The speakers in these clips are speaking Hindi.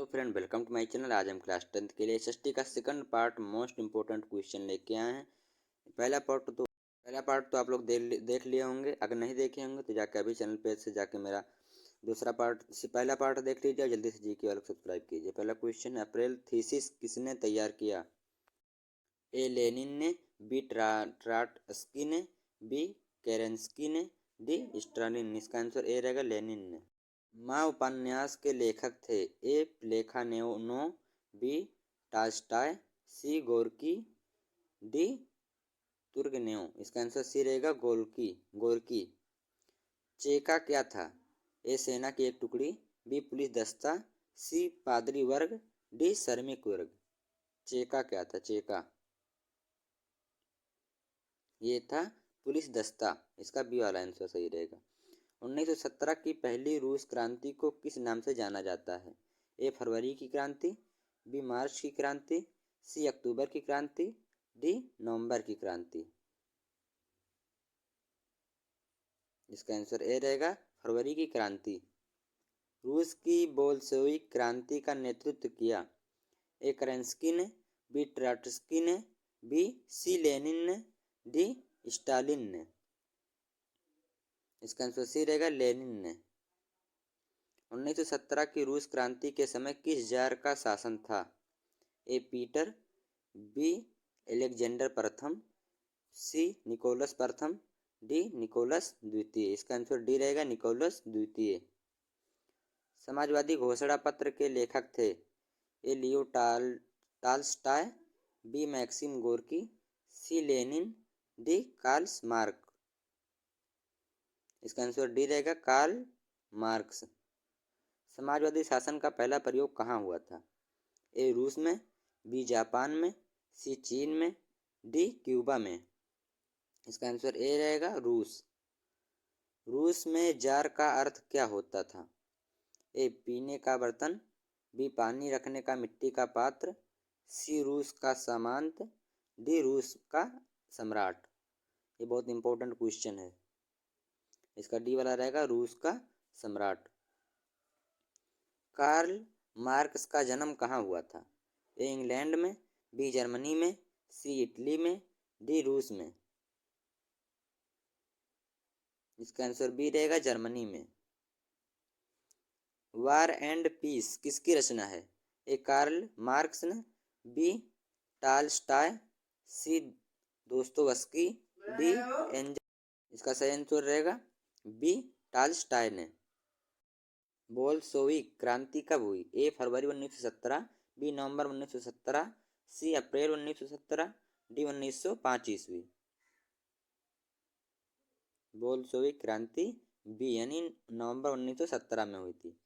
Hello friend, welcome to my channel. आज हम क्लास 10th के लिए एसएसटी का second part most important question लेके आए हैं। पहला पार्ट तो आप लोग देख लिए होंगे। अगर नहीं देखे होंगे तो जाके अभी चैनल पे से जाके मेरा दूसरा पार्ट से पहला पार्ट देख लीजिए। जल्दी से जीके वालों सब्सक्राइब कीजिए। पहला क्वेश्चन, अप्रैल थीसिस किसने तैयार किया? ए लेनिन ने, बी ट्राटस्की ने, बी केरेंस्की ने, डी स्टालिन। इसका आंसर ए रहेगा लेनिन ने। माँ उपन्यास के लेखक थे? ए प्लेखानोव, बी टॉल्स्टॉय, सी गोर्की, डी तुर्गेनेव। इसका आंसर सी रहेगा गोर्की। चेका क्या था? ए सेना की एक टुकड़ी, बी पुलिस दस्ता, सी पादरी वर्ग, डी श्रमिक वर्ग। चेका क्या था? चेका ये था पुलिस दस्ता। इसका बी वाला आंसर सही रहेगा। 1917 की पहली रूस क्रांति को किस नाम से जाना जाता है? ए फरवरी की क्रांति, बी मार्च की क्रांति, सी अक्टूबर की क्रांति, डी नवंबर की क्रांति। इसका आंसर ए रहेगा फरवरी की क्रांति। रूस की बोल्शेविक क्रांति का नेतृत्व किया? ए केरेंस्की ने, बी ट्राटस्की ने, बी सी लेनिन ने, डी स्टालिन ने। इसका आंसर सी रहेगा लेनिन ने। 1917 की रूस क्रांति के समय किस जार का शासन था? ए पीटर, बी अलेक्जेंडर प्रथम, सी निकोलस प्रथम, डी निकोलस द्वितीय। इसका आंसर डी रहेगा निकोलस द्वितीय। समाजवादी घोषणा पत्र के लेखक थे? A Leo Tolstoy, B Maxim Gorky, C Lenin, D Karl Marx. इसका आंसर डी रहेगा कार्ल मार्क्स। समाजवादी शासन का पहला प्रयोग कहाँ हुआ था? ए रूस में, बी जापान में, सी चीन में, डी क्यूबा में। इसका आंसर ए रहेगा रूस। रूस में जार का अर्थ क्या होता था? ए पीने का बर्तन, बी पानी रखने का मिट्टी का पात्र, सी रूस का सामंत, डी रूस का सम्राट। ये बहुत इंपॉर्टेंट क्वेश्चन है। इसका डी वाला रहेगा रूस का सम्राट। कार्ल मार्क्स का जन्म कहाँ हुआ था? ए इंग्लैंड में, बी जर्मनी में, सी इटली में, डी रूस में। इसका आंसर बी रहेगा जर्मनी में। वार एंड पीस किसकी रचना है? ए कार्ल मार्क्स ने, बी टॉल्स्टॉय, सी दोस्तोवस्की, डी एंजल। इसका सही आंसर रहेगा बी टॉल्स्टॉय ने। बोल्शेविक क्रांति कब हुई? ए फरवरी 1917, बी नवंबर 1917, सी अप्रैल 1917, डी 1905 ईस्वी। बोल्शेविक क्रांति बी यानी नवंबर 1917 में हुई थी।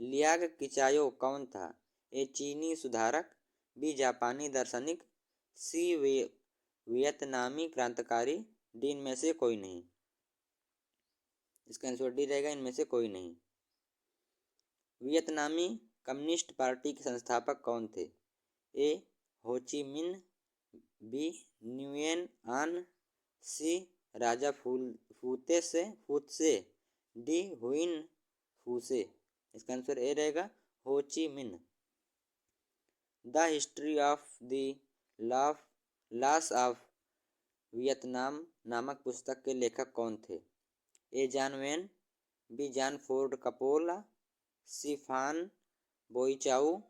लियाग किचायो कौन था? ए चीनी सुधारक, बी जापानी दार्शनिक, सी वियतनामी क्रांतिकारी, डी इनमें से कोई नहीं। इसका आंसर डी रहेगा इनमें से कोई नहीं। वियतनामी कम्युनिस्ट पार्टी के संस्थापक कौन थे? ए होची मिन, बी न्युएन आन, सी राजा फूतसे, डी हुइन फूसे। इसका आंसर ए रहेगा Ho Chi Minh. The history of the loss of Vietnam नामक पुस्तक के लेखक कौन थे? A John Wayne, B John Ford Coppola, C Phan Boi Chau,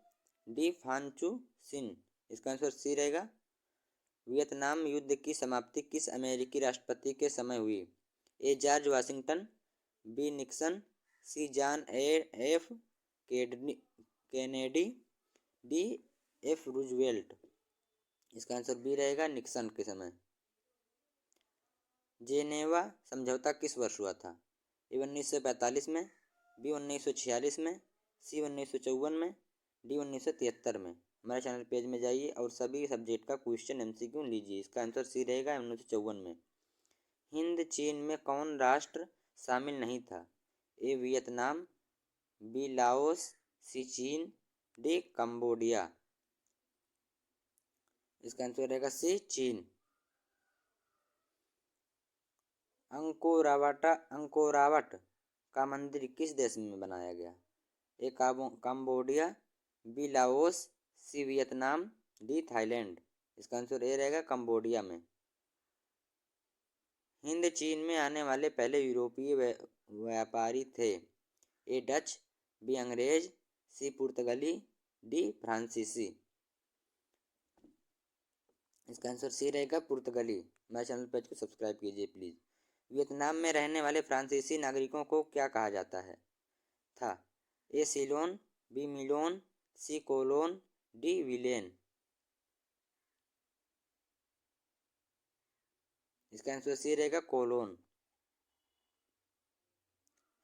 D फानचू सिन। इसका आंसर सी रहेगा। वियतनाम युद्ध की समाप्ति किस अमेरिकी राष्ट्रपति के समय हुई? A George Washington, B Nixon, C John F Kennedy, D F Roosevelt. इसका आंसर बी रहेगा निक्सन के समय। जेनेवा समझौता किस वर्ष हुआ था? ए 1945 में, बी 1946 में, सी 1954 में, डी 1973 में। हमारे चैनल पेज में जाइए और सभी सब्जेक्ट का क्वेश्चन एमसीक्यू लीजिए। इसका आंसर सी रहेगा 1954 में। हिंद चीन में कौन राष्ट्र शामिल नहीं था? ए वियतनाम, बी लाओस, सी चीन, डी कंबोडिया। इसका आंसर रहेगा सी चीन। अंकोरावट का मंदिर किस देश में बनाया गया? A Cambodia, B Laos, C Vietnam, D Thailand. इसका आंसर ए रहेगा कंबोडिया में। हिंद चीन में आने वाले पहले यूरोपीय व्यापारी थे। ए डच, बी अंग्रेज, सी पुर्तगाली, डी फ्रांसीसी। इसका आंसर सी रहेगा पुर्तगाली। मेरे चैनल पेज को सब्सक्राइब कीजिए प्लीज़। वियतनाम में रहने वाले फ्रांसीसी नागरिकों को क्या कहा जाता है था? ए सीलोन, बी मिलोन, सी कोलोन, डी विलेन। इसका आंसर सी रहेगा कोलोन।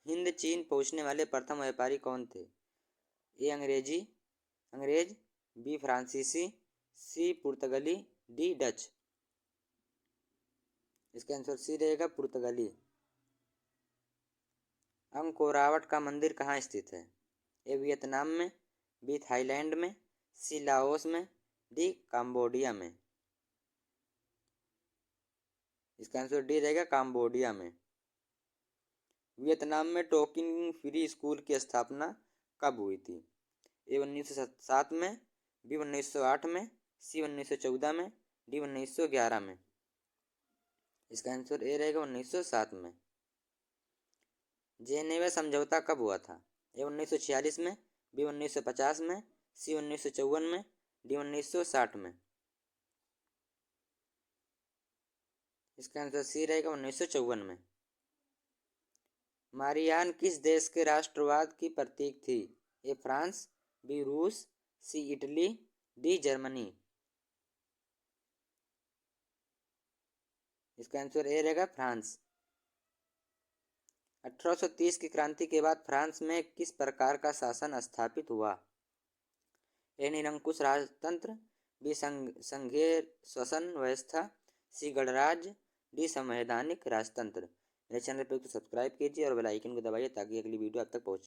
हिंद चीन पहुंचने वाले प्रथम व्यापारी कौन थे? ए अंग्रेज, बी फ्रांसीसी, सी पुर्तगाली, डी डच। इसका आंसर सी रहेगा पुर्तगाली। अंकोरावट का मंदिर कहाँ स्थित है? ए वियतनाम में, बी थाईलैंड में, सी लाओस में, डी कंबोडिया में। इसका आंसर डी रहेगा कंबोडिया में। वियतनाम में टोकिन फ्री स्कूल की स्थापना कब हुई थी? ए 1907 में, बी 1908 में, सी 1914 में, डी 1911 में। इसका आंसर ए रहेगा 1907 में। जेनेवा समझौता कब हुआ था? ए 1946 में, बी 1950 में, सी 1954 में, डी 1960 में। इसका आंसर सी रहेगा 1954 में। मारियान किस देश के राष्ट्रवाद की प्रतीक थी? ए फ्रांस, बी रूस, सी इटली, डी जर्मनी। इसका आंसर ए रहेगा फ्रांस। 1830 की क्रांति के बाद फ्रांस में किस प्रकार का शासन स्थापित हुआ? ए निरंकुश राजतंत्र, बी संघीय शासन व्यवस्था, सी गणराज्य, डी संवैधानिक राजतंत्र। मेरे चैनल पर सब्सक्राइब कीजिए और बेल आइकन को दबाइए ताकि अगली वीडियो आप तक पहुंचे।